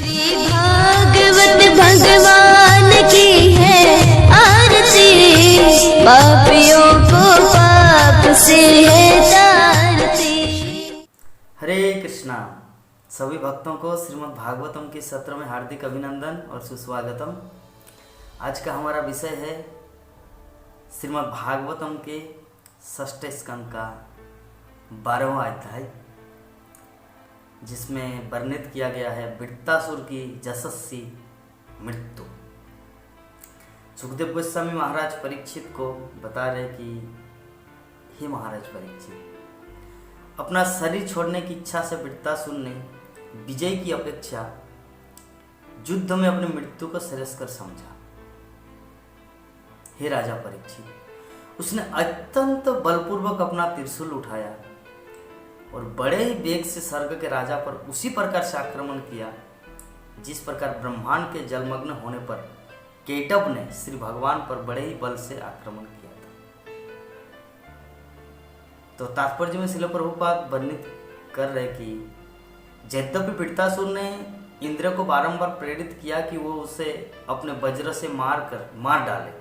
श्री भागवत भगवान की है आरती, पापियों को पाप से है तारती। हरे कृष्णा। सभी भक्तों को श्रीमद् भागवतम के सत्र में हार्दिक अभिनंदन और सुस्वागतम। आज का हमारा विषय है श्रीमद् भागवतम के षष्ठ स्कंद का 12वां अध्याय, जिसमें वर्णित किया गया है वृत्तासुर की यशस्वी मृत्यु। सुखदेव गोस्वामी महाराज परीक्षित को बता रहे कि हे महाराज परीक्षित, अपना शरीर छोड़ने की इच्छा से वृत्तासुर ने विजय की अपेक्षा युद्ध में अपनी मृत्यु को श्रेयस्कर समझा। हे राजा परीक्षित, उसने अत्यंत बलपूर्वक अपना त्रिशूल उठाया और बड़े ही वेग से स्वर्ग के राजा पर उसी प्रकार से आक्रमण किया जिस प्रकार ब्रह्मांड के जलमग्न होने पर केटव ने श्री भगवान पर बड़े ही बल से आक्रमण किया था। तो तात्पर्य में श्रील प्रभुपाद वर्णित कर रहे कि यद्यपि वृत्तासुर ने इंद्र को बारंबार प्रेरित किया कि वो उसे अपने वज्र से मार डाले,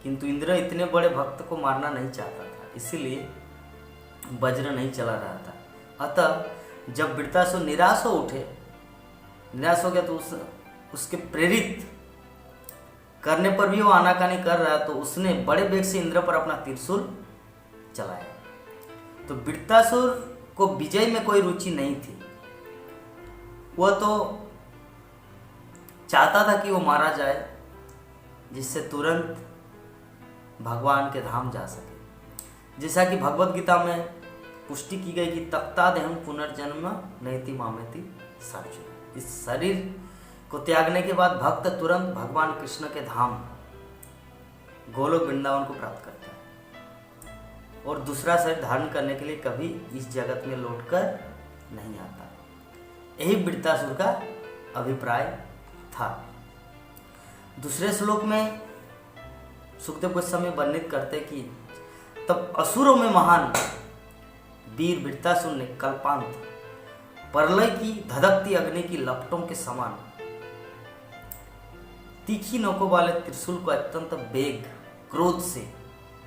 किंतु इंद्र इतने बड़े भक्त को मारना नहीं चाहता था, इसीलिए वज्र नहीं चला रहा था। अतः जब वृत्तासुर निराश हो गया तो उसके प्रेरित करने पर भी वो आनाकानी कर रहा, तो उसने बड़े वेग से इंद्र पर अपना त्रिशूल चलाया। तो वृत्तासुर को विजय में कोई रुचि नहीं थी, वह तो चाहता था कि वो मारा जाए जिससे तुरंत भगवान के धाम जा सके। जैसा कि भगवत गीता में पुष्टि की गई कि तक्ता देहम पुनर्जन्म नैति मामेति सार्जुन। इस शरीर को त्यागने के बाद भक्त तुरंत भगवान कृष्ण के धाम गोलोक वृंदावन को प्राप्त करता है और दूसरा शरीर धारण करने के लिए कभी इस जगत में लौटकर नहीं आता। यही वृत्तासुर का अभिप्राय था। दूसरे श्लोक में सुखदेव गोस्वामी वर्णित करते कि तब असुरों में महान वीर वृत्तासुर ने कल्पांत प्रलय की धधकती अग्नि की लपटों के समान तीखी नोकों वाले त्रिशूल को अत्यंत वेग क्रोध से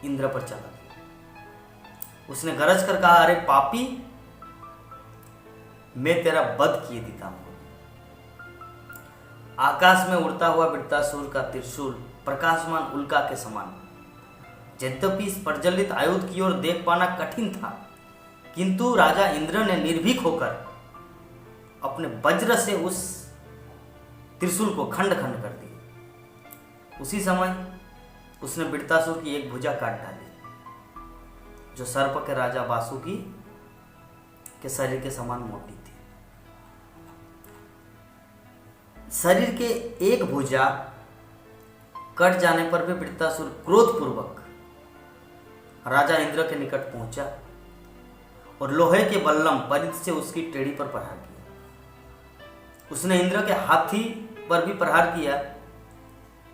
इंद्र पर चला दिया। उसने गरज कर कहा, अरे पापी, मैं तेरा वध किए देता हूं। आकाश में उड़ता हुआ वृत्तासुर का त्रिशूल प्रकाशमान उल्का के समान, यद्यपि इस प्रज्वलित आयुध की ओर देख पाना कठिन था, किंतु राजा इंद्र ने निर्भीक होकर अपने वज्र से उस त्रिशूल को खंड खंड कर दिया। उसी समय उसने वृत्तासुर की एक भुजा काट डाली, जो सर्प के राजा वासुकी के शरीर के समान मोटी थी। शरीर के एक भुजा कट जाने पर भी वृत्तासुर क्रोधपूर्वक राजा इंद्र के निकट पहुंचा और लोहे के बल्लम परिध से उसकी टेड़ी पर प्रहार किया। उसने इंद्र के हाथी पर भी प्रहार किया,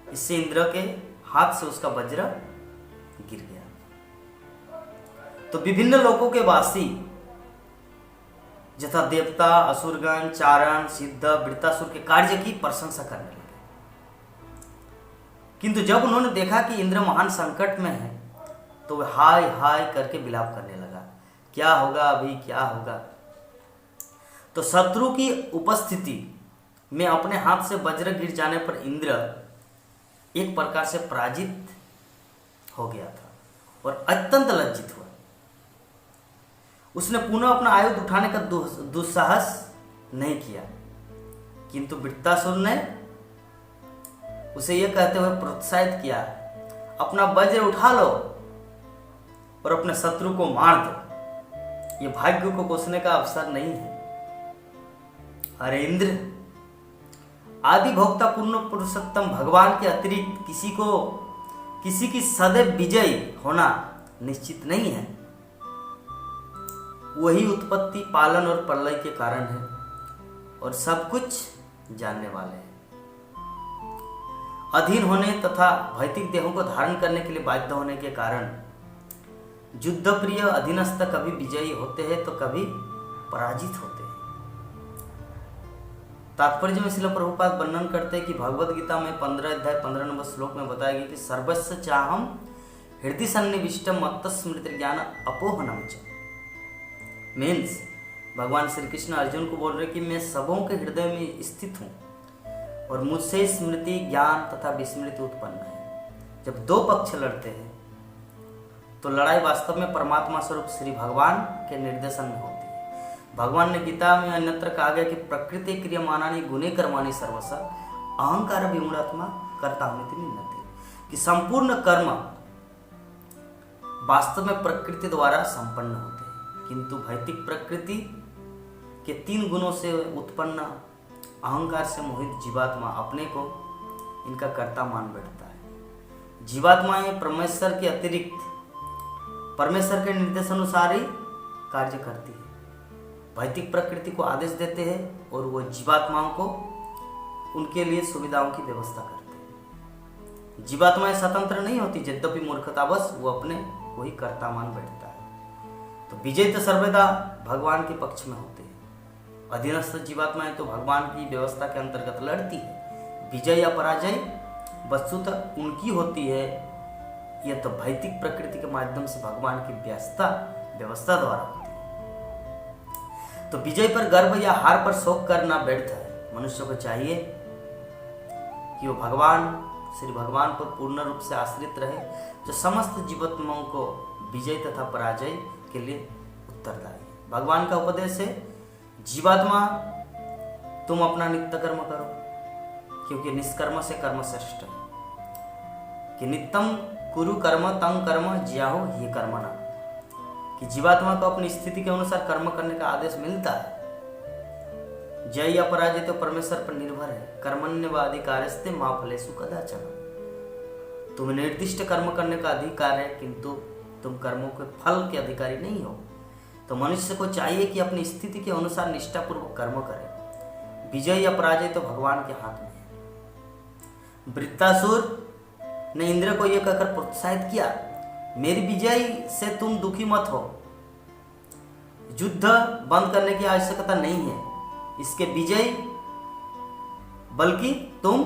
इससे इंद्र के हाथ से उसका वज्र गिर गया। तो विभिन्न लोकों के वासी यथा देवता, असुरगण, चारण, सिद्ध वृत्तासुर के कार्य की प्रशंसा करने लगे, किंतु जब उन्होंने देखा कि इंद्र महान संकट में है तो वह हाय हाय करके विलाप करने लगा, क्या होगा अभी, क्या होगा। तो शत्रु की उपस्थिति में अपने हाथ से वज्र गिर जाने पर इंद्र एक प्रकार से पराजित हो गया था और अत्यंत लज्जित हुआ। उसने पुनः अपना आयुध उठाने का दुस्साहस नहीं किया, किंतु वृत्तासुर ने उसे यह कहते हुए प्रोत्साहित किया, अपना वज्र उठा लो और अपने शत्रु को मार दो, यह भाग्य को कोसने का अवसर नहीं है। अरे इंद्र, आदि भोक्ता पूर्ण पुरुषोत्तम भगवान के अतिरिक्त किसी की सदैव विजय होना निश्चित नहीं है। वही उत्पत्ति, पालन और प्रलय के कारण है और सब कुछ जानने वाले हैं। अधीन होने तथा भौतिक देहों को धारण करने के लिए बाध्य होने के कारण युद्ध प्रिय अधीनस्थ कभी विजयी होते हैं तो कभी पराजित होते हैं। तात्पर्य में श्रील प्रभुपाद वर्णन करते हैं कि भगवद गीता में 15 अध्याय 15 नंबर श्लोक में बताया गया कि सर्वस्व चाहम हृदय सन्निविष्टम मत्त स्मृति ज्ञान अपोहनम च। मीन्स भगवान श्री कृष्ण अर्जुन को बोल रहे कि मैं सबों के हृदय में स्थित हूँ और मुझसे स्मृति ज्ञान तथा विस्मृति उत्पन्न है। जब दो पक्ष लड़ते हैं तो लड़ाई वास्तव में परमात्मा स्वरूप श्री भगवान के निर्देशन में होती है। भगवान ने गीता में अन्यत्र कहा गया कि प्रकृति क्रियमाणानि गुणे कर्माणि सर्वश अहंकार विमूढ़ात्मा कर्ताहमिति निन्नते, कि संपूर्ण कर्म वास्तव में प्रकृति द्वारा संपन्न होते हैं, किंतु भौतिक प्रकृति के 3 गुणों से उत्पन्न अहंकार से मोहित जीवात्मा अपने को इनका कर्ता मान बैठता है। जीवात्माएं परमेश्वर के अतिरिक्त परमेश्वर के निर्देश अनुसार ही कार्य करती है। भौतिक प्रकृति को आदेश देते हैं और वो जीवात्माओं को उनके लिए सुविधाओं की व्यवस्था करते हैं। जीवात्माएं स्वतंत्र नहीं होती, यद्यपि मूर्खतावश वो अपने को ही कर्ता मान बैठता है। तो विजय तो सर्वदा भगवान के पक्ष में होते हैं। अधीनस्थ जीवात्माएं तो भगवान की व्यवस्था के अंतर्गत लड़ती है। विजय या पराजय वस्तुतः उनकी होती है, यह तो भौतिक प्रकृति के माध्यम से भगवान की व्यवस्था द्वारा होती है। तो विजय पर गर्व या हार पर शोक करना व्यर्थ है। मनुष्य को चाहिए कि वो श्री भगवान पर पूर्ण रूप से आश्रित रहे, जो समस्त जीवात्माओं को विजय तथा पराजय के लिए उत्तरदायी है। भगवान का उपदेश है, जीवात्मा तुम अपना नित्य कर्म करो, क्योंकि निष्कर्म से कर्म श्रेष्ठ है। कि नित्यम कुरु कर्म तंग कर्म ज्याहो ये कर्मणा, कि जीवात्मा को अपनी स्थिति के अनुसार कर्म करने का आदेश मिलता है। जय या पराजय तो परमेश्वर पर निर्भर है। कर्मण्यवाधिकारस्ते मां फलेषु कदाचन, तुम्हें निर्दिष्ट कर्म करने का अधिकार है, किंतु तुम कर्मों के फल के अधिकारी नहीं हो। तो मनुष्य को चाहिए कि अपनी स्थिति के अनुसार निष्ठापूर्वक कर्म करे। विजय या पराजय तो भगवान के हाथ में है। वृत्तासुर ने इंद्र को यह कहकर प्रोत्साहित किया, मेरी विजय से तुम दुखी मत हो, युद्ध बंद करने की आवश्यकता नहीं है, इसके विजय बल्कि तुम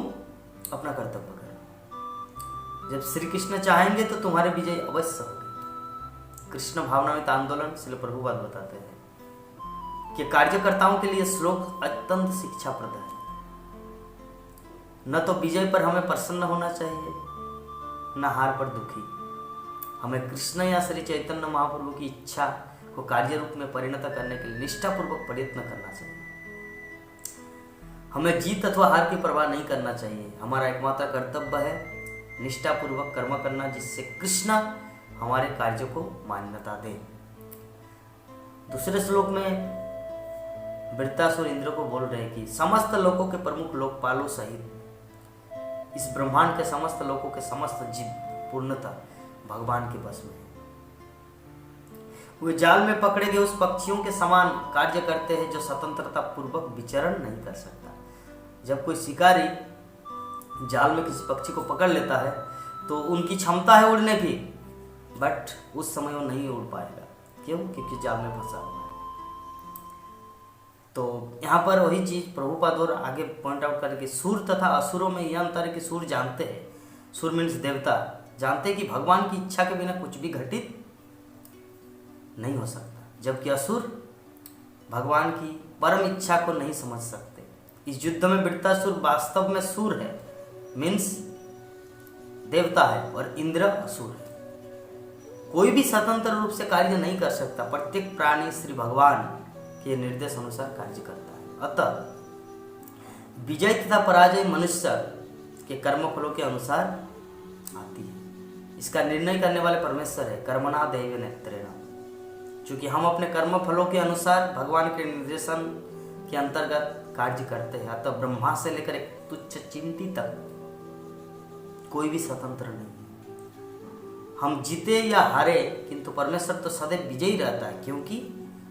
अपना कर्तव्य करो। जब श्री कृष्ण चाहेंगे तो तुम्हारे विजय अवश्य होगी। कृष्ण भावनामृत आंदोलन श्रील प्रभुपाद बताते हैं कि कार्यकर्ताओं के लिए श्लोक अत्यंत शिक्षाप्रद है। न तो विजय पर हमें प्रसन्न होना चाहिए, न हार पर दुखी। हमें कृष्ण या श्री चैतन्य महाप्रभु की इच्छा को कार्य रूप में परिणत करने के लिए निष्ठापूर्वक प्रयत्न करना चाहिए। हमें जीत अथवा हार की परवाह नहीं करना चाहिए। हमारा एकमात्र कर्तव्य है निष्ठापूर्वक कर्म करना, जिससे कृष्ण हमारे कार्य को मान्यता दे। दूसरे श्लोक में वृत्तासुर इंद्र को बोल रहे हैं कि समस्त लोकों के प्रमुख लोकपालों सहित इस ब्रह्मांड के समस्त लोकों के समस्त जीव पूर्णता भगवान के बस में है। वे जाल में पकड़े गए उस पक्षियों के समान कार्य करते हैं जो स्वतंत्रता पूर्वक विचरण नहीं कर सकता। जब कोई शिकारी जाल में किसी पक्षी को पकड़ लेता है तो उनकी क्षमता है उड़ने की, बट उस समय वो नहीं उड़ पाएगा। क्यों? क्योंकि जाल में फंसा हुआ है। तो यहाँ पर वही चीज प्रभुपाद और आगे पॉइंट आउट करें कि सूर तथा असुरों में यह अंतर है कि सूर जानते हैं, सूर मीन्स देवता, जानते हैं कि भगवान की इच्छा के बिना कुछ भी घटित नहीं हो सकता, जबकि असुर भगवान की परम इच्छा को नहीं समझ सकते। इस युद्ध में वृत्तासुर वास्तव में सूर है, मीन्स देवता है, और इंद्र असुर है। कोई भी स्वतंत्र रूप से कार्य नहीं कर सकता। प्रत्येक प्राणी श्री भगवान के निर्देश अनुसार कार्य करता है। अतः विजय तथा पराजय मनुष्य के कर्मफलों के अनुसार आती है। इसका निर्णय करने वाले परमेश्वर है। कर्मणा दैव नेत्रेण, चूंकि हम अपने कर्म फलों के अनुसार भगवान के निर्देशन के अंतर्गत कार्य करते हैं, अतः ब्रह्मा से लेकर एक तुच्छ चिंटी तक कोई भी स्वतंत्र नहीं है। हम जीते या हारे, किंतु परमेश्वर तो सदैव विजयी रहता है, क्योंकि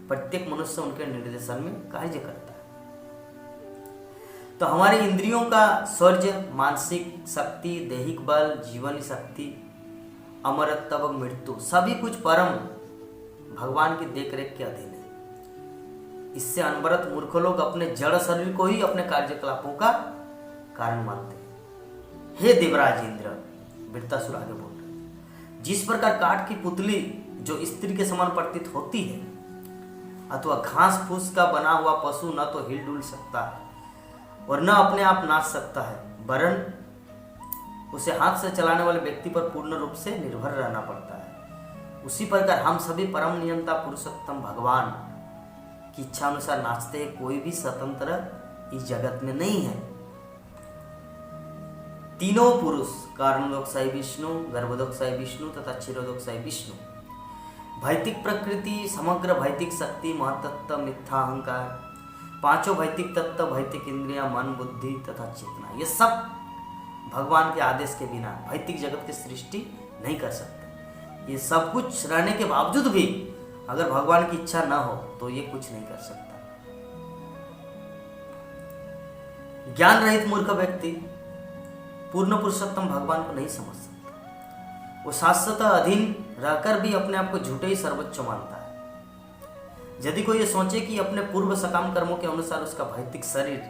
प्रत्येक मनुष्य उनके निर्देशन में कार्य करता है। तो हमारे इंद्रियों का शौर्य, मानसिक शक्ति, दैहिक बल, जीवनी शक्ति, अमरत्व, मृत्यु, सभी कुछ परम भगवान की देखरेख के अधीन है। इससे अनवरत मूर्ख लोग अपने जड़ शरीर को ही अपने कार्यकलापों का कारण मानते हैं। हे देवराज इंद्र, वृत्तासुर आगे बोल रहे, जिस प्रकार काठ की पुतली जो स्त्री के समान प्रतीत होती है अथवा घास फूस का बना हुआ पशु न तो हिल डुल सकता है और न अपने आप नाच सकता है, वरन उसे हाथ से चलाने वाले व्यक्ति पर पूर्ण रूप से निर्भर रहना पड़ता है, उसी प्रकार हम सभी परम नियंता पुरुषोत्तम भगवान की इच्छा अनुसार नाचते हैं। कोई भी स्वतंत्र इस जगत में नहीं है। तीनों पुरुष कारणोदकशाही विष्णु, गर्भोदकशाही विष्णु तथा क्षीरोदकशाही विष्णु, भौतिक प्रकृति, समग्र भौतिक शक्ति, महतत्व, मिथ्या अहंकार, पांचों भौतिक तत्व, भौतिक इंद्रिया, मन, बुद्धि तथा चेतना, ये सब भगवान के आदेश के बिना भौतिक जगत की सृष्टि नहीं कर सकते। ये सब कुछ रहने के बावजूद भी अगर भगवान की इच्छा न हो तो ये कुछ नहीं कर सकता। ज्ञान रहित मूर्ख व्यक्ति पूर्ण पुरुषोत्तम भगवान को नहीं समझ सकता। वो शाश्वत अधीन रहकर भी अपने आप को झूठे ही सर्वोच्च मानता है। यदि कोई ये सोचे कि अपने पूर्व सकाम कर्मों के अनुसार उसका भौतिक शरीर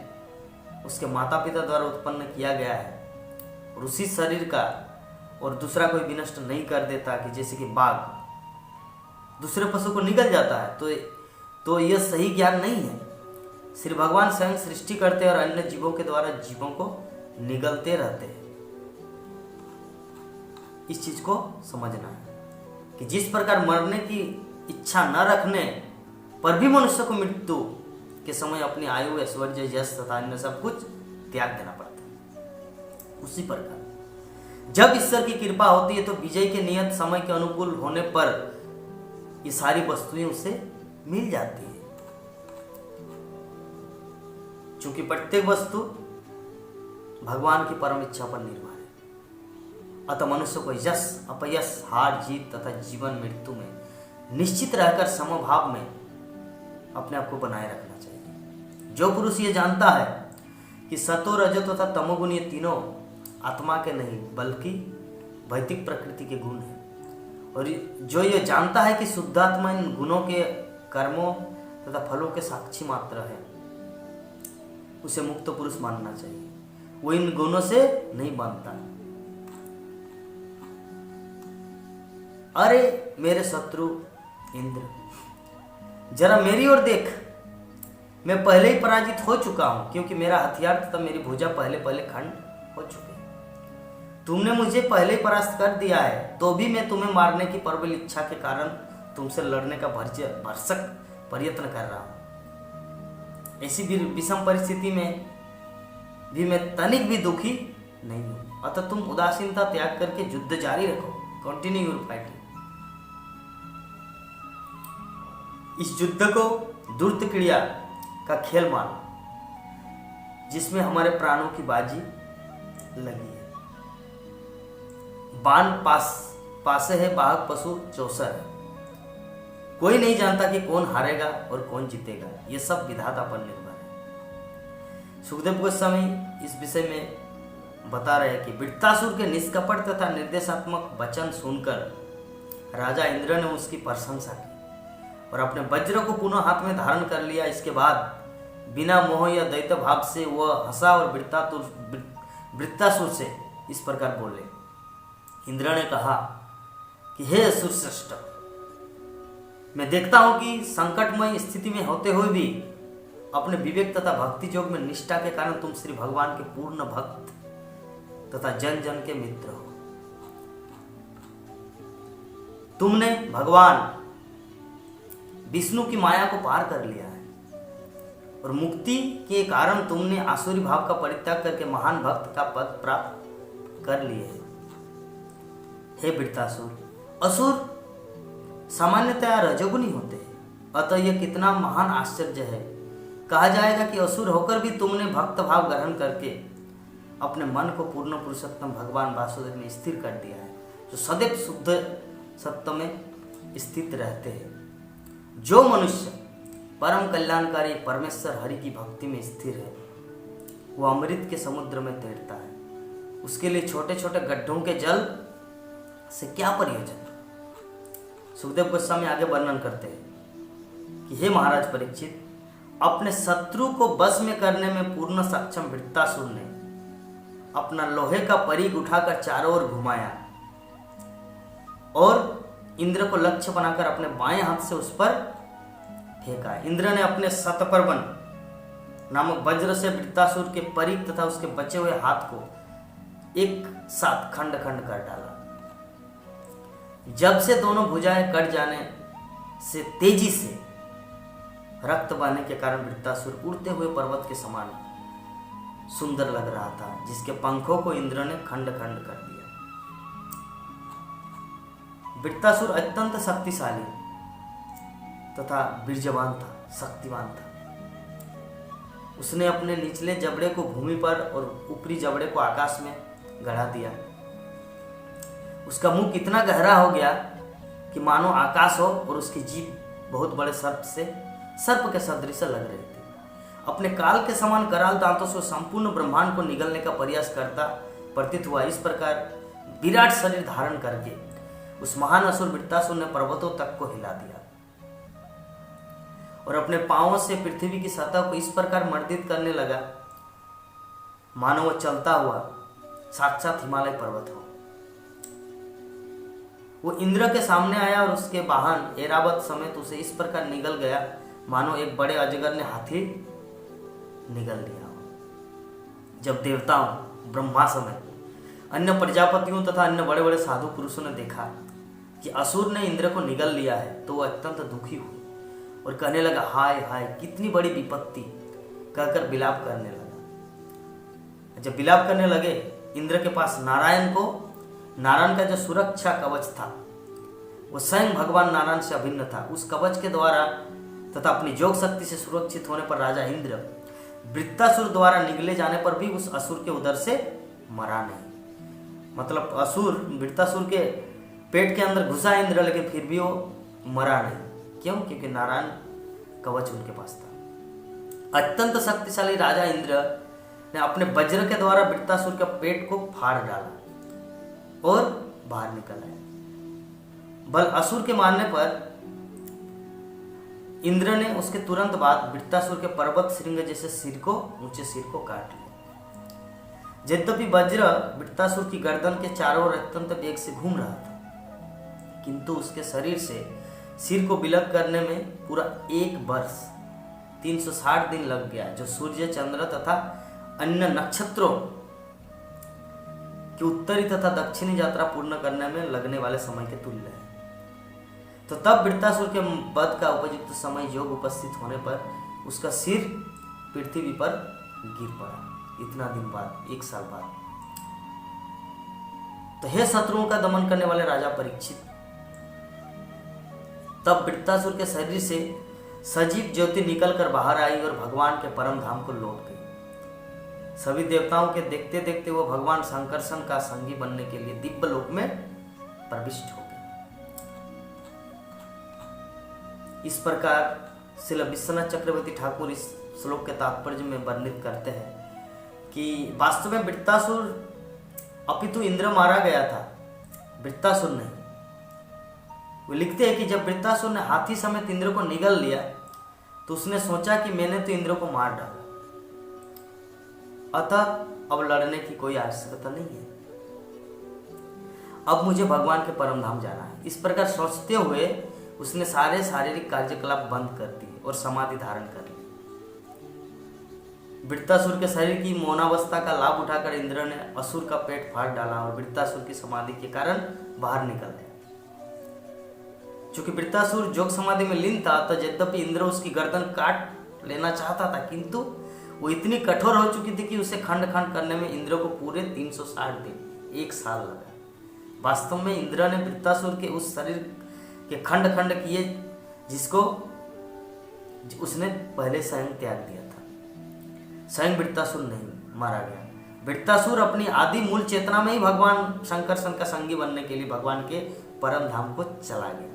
उसके माता पिता द्वारा उत्पन्न किया गया है और उसी शरीर का और दूसरा कोई विनष्ट नहीं कर देता, कि जैसे कि बाघ दूसरे पशु को निगल जाता है, तो यह सही ज्ञान नहीं है। श्री भगवान स्वयं सृष्टि करते और अन्य जीवों के द्वारा जीवों को निगलते रहते हैं। इस चीज को समझना है कि जिस प्रकार मरने की इच्छा न रखने पर भी मनुष्य को मृत्यु के समय अपनी आयु, ऐश्वर्य, यश तथा अन्य सब कुछ त्याग देना पड़ता है, उसी प्रकार जब ईश्वर की कृपा होती है तो विजय के नियत समय के अनुकूल होने पर ये सारी वस्तुएं उसे मिल जाती है। चूंकि प्रत्येक वस्तु भगवान की परम इच्छा पर निर्भर है, अतः मनुष्य को यश, अपयश, हार जीत तथा जीवन मृत्यु में निश्चित रहकर समभाव में अपने आप को बनाए रखना चाहिए। जो पुरुष ये जानता है कि सतो, रजो तथा तमोगुण ये तीनों आत्मा के नहीं बल्कि भौतिक प्रकृति के गुण हैं, और जो ये जानता है कि शुद्धात्मा इन गुणों के कर्मों तथा फलों के साक्षी मात्र है, उसे मुक्त पुरुष मानना चाहिए। वो इन गुणों से नहीं बनता। अरे मेरे शत्रु इंद्र, जरा मेरी ओर देख, मैं पहले ही पराजित हो चुका हूं, क्योंकि मेरा हथियार तथा मेरी भुजा पहले खंड हो चुके। तुमने मुझे पहले ही परास्त कर दिया है, तो भी मैं तुम्हें मारने की प्रबल इच्छा के कारण तुमसे लड़ने का भरसक प्रयत्न कर रहा हूं। ऐसी विषम परिस्थिति में भी मैं तनिक भी दुखी नहीं हूं, अतः तुम उदासीनता त्याग करके युद्ध जारी रखो। Continue your fighting. इस युद्ध को द्रुत क्रिया का खेल मानो, जिसमें हमारे प्राणों की बाजी लगी है। बाण पासे है, बाघ पशु चौसर है। कोई नहीं जानता कि कौन हारेगा और कौन जीतेगा, ये सब विधाता पर निर्भर है। सुखदेव गोस्वामी इस विषय में बता रहे हैं कि वृत्तासुर के निष्कपट तथा निर्देशात्मक वचन सुनकर राजा इंद्र ने उसकी प्रशंसा की और अपने वज्र को पुनः हाथ में धारण कर लिया। इसके बाद बिना मोह या दैत्य भाव से वह हंसा और वृत्तासुर से इस प्रकार बोले। इंद्र ने कहा कि हे असुर श्रेष्ठ, मैं देखता हूं कि संकटमय स्थिति में होते हुए भी अपने विवेक तथा भक्ति योग में निष्ठा के कारण तुम श्री भगवान के पूर्ण भक्त तथा जन जन के मित्र हो। तुमने भगवान विष्णु की माया को पार कर लिया है और मुक्ति के कारण तुमने आसुरी भाव का परित्याग करके महान भक्त का पद प्राप्त कर लिए है। हे वृत्तासुर, असुर सामान्यतया रजोगुणी होते हैं, अतः यह कितना महान आश्चर्य है। कहा जाएगा कि असुर होकर भी तुमने भक्त भाव ग्रहण करके अपने मन को पूर्ण पुरुषोत्तम भगवान वासुदेव में स्थिर कर दिया है, जो सदैव शुद्ध सत्य में स्थित रहते हैं। जो मनुष्य परम कल्याणकारी परमेश्वर हरि की भक्ति में स्थिर है, वो अमृत के समुद्र में तैरता है। उसके लिए छोटे छोटे गड्ढों के जल से क्या प्रयोजन। सुखदेव गोस्वामी आगे वर्णन करते हैं कि हे महाराज परीक्षित, अपने शत्रु को वश में करने में पूर्ण सक्षम वृत्तासुर ने अपना लोहे का परीघ उठाकर चारों ओर घुमाया और इंद्र को लक्ष्य बनाकर अपने बाएं हाथ से उस पर फेंका। इंद्र ने अपने शतपर्वन नामक वज्र से वृत्तासुर के परीघ तथा उसके बचे हुए हाथ को एक साथ खंड खंड कर डाला। जब से दोनों भुजाएं कट जाने से तेजी से रक्त बहने के कारण वृत्तासुर उड़ते हुए पर्वत के समान सुंदर लग रहा था, जिसके पंखों को इंद्र ने खंड खंड कर दिया। वृत्तासुर अत्यंत शक्तिशाली तथा बीर्जवान था, शक्तिवान था। उसने अपने निचले जबड़े को भूमि पर और ऊपरी जबड़े को आकाश में गड़ा दिया। उसका मुख इतना गहरा हो गया कि मानो आकाश हो और उसकी जीभ बहुत बड़े सर्प के सदृश लग रहे थे। अपने काल के समान कराल दांतों से संपूर्ण ब्रह्मांड को निगलने का प्रयास करता प्रतीत हुआ। इस प्रकार विराट शरीर धारण करके उस महान असुर वृत्तासुर ने पर्वतों तक को हिला दिया और अपने पांवों से पृथ्वी की सतह को इस प्रकार मर्दित करने लगा मानो वो चलता हुआ साक्षात हिमालय पर्वत हो। वो इंद्र के सामने आया और उसके वाहन ऐरावत समेत उसे इस प्रकार निगल गया मानो एक बड़े अजगर ने हाथी निगल लिया हो। जब देवताओं, ब्रह्मा समेत अन्य प्रजापतियों तथा अन्य बड़े बड़े साधु पुरुषों ने देखा कि असुर ने इंद्र को निगल लिया है तो वो अत्यंत दुखी हुए और कहने लगा, हाय हाय कितनी बड़ी विपत्ति, कहकर विलाप करने लगा। जब विलाप करने लगे, इंद्र के पास नारायण का जो सुरक्षा कवच था वो स्वयं भगवान नारायण से अभिन्न था। उस कवच के द्वारा तथा अपनी योग शक्ति से सुरक्षित होने पर राजा इंद्र वृत्तासुर द्वारा निगले जाने पर भी उस असुर के उदर से मरा नहीं। मतलब असुर वृत्तासुर के पेट के अंदर घुसा इंद्र, लेकिन फिर भी वो मरा नहीं। क्यों? क्योंकि नारायण कवच उनके पास था। अत्यंत शक्तिशाली राजा इंद्र ने अपने वज्र के द्वारा वृत्तासुर के पेट को फाड़ डाला और बाहर निकल आया। बल असुर के मारने पर इंद्र ने उसके तुरंत बाद वृत्तासुर के पर्वत श्रृंग जैसे ऊंचे सिर को काट लिया। यद्यपि वज्र वृत्तासुर की गर्दन के चारों ओर अत्यंत वेग से घूम रहा था, किंतु उसके शरीर से सिर को विलग करने में पूरा 1 वर्ष 360 दिन लग गया, जो सूर्य, चंद्र तथा अन्य नक्षत्रों की उत्तरी तथा दक्षिणी यात्रा पूर्ण करने में लगने वाले समय के तुल्य है। तो तब वृत्तासुर के वध का उपयुक्त समय योग उपस्थित होने पर उसका सिर पृथ्वी पर गिर पड़ा। इतना दिन बाद, 1 साल बाद। तो हे शत्रुओं का दमन करने वाले राजा परीक्षित, तब वृत्तासुर के शरीर से सजीव ज्योति निकलकर बाहर आई और भगवान के परम धाम को लौट गई। सभी देवताओं के देखते देखते वो भगवान शंकरसन का संगी बनने के लिए दिव्य लोक में प्रविष्ट हो गए। इस प्रकार श्रील विश्वनाथ चक्रवर्ती ठाकुर इस श्लोक के तात्पर्य में वर्णित करते हैं कि वास्तव में वृत्तासुर अपितु इंद्र मारा गया था, वृत्तासुर नहीं। वो लिखते हैं कि जब वृत्तासुर ने हाथी समेत इंद्र को निगल लिया तो उसने सोचा कि मैंने तो इंद्र को मार डाला, अतः अब लड़ने की कोई आवश्यकता नहीं है, अब मुझे भगवान के परम धाम जाना है। इस प्रकार सोचते हुए उसने सारे शारीरिक कार्यकलाप बंद कर दिए और समाधि धारण कर ली। वृत्तासुर के शरीर की मौनावस्था का लाभ उठाकर इंद्र ने असुर का पेट फाड़ डाला और वृत्तासुर की समाधि के कारण बाहर निकल गया। चूंकि वृत्तासुर योग समाधि में लीन था, तो यद्यपि इंद्र उसकी गर्दन काट लेना चाहता था, किंतु वो इतनी कठोर हो चुकी थी कि उसे खंड खंड करने में इंद्र को पूरे 360 दिन, 1 साल लगा। वास्तव में इंद्र ने वृत्तासुर के उस शरीर के खंड खंड किए जिसको उसने पहले स्वयं त्याग दिया था। स्वयं वृत्तासुर नहीं मारा गया। वृत्तासुर अपनी आदि मूल चेतना में ही भगवान शंकरसन का संगी बनने के लिए भगवान के परम धाम को चला गया।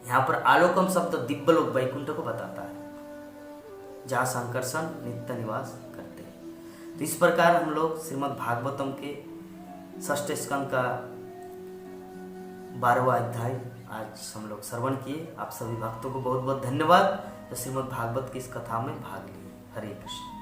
यहाँ पर आलोकम शब्द दिव्यलोक वैकुंठ को बताता है, जहाँ शंकरसन नित्य निवास करते हैं। तो इस प्रकार हम लोग श्रीमद् भागवतम के 6ठ स्कंद का 12वां अध्याय आज हम लोग श्रवण किए। आप सभी भक्तों को बहुत बहुत धन्यवाद। तो श्रीमद् भागवत की इस कथा में भाग लिए। हरे कृष्ण।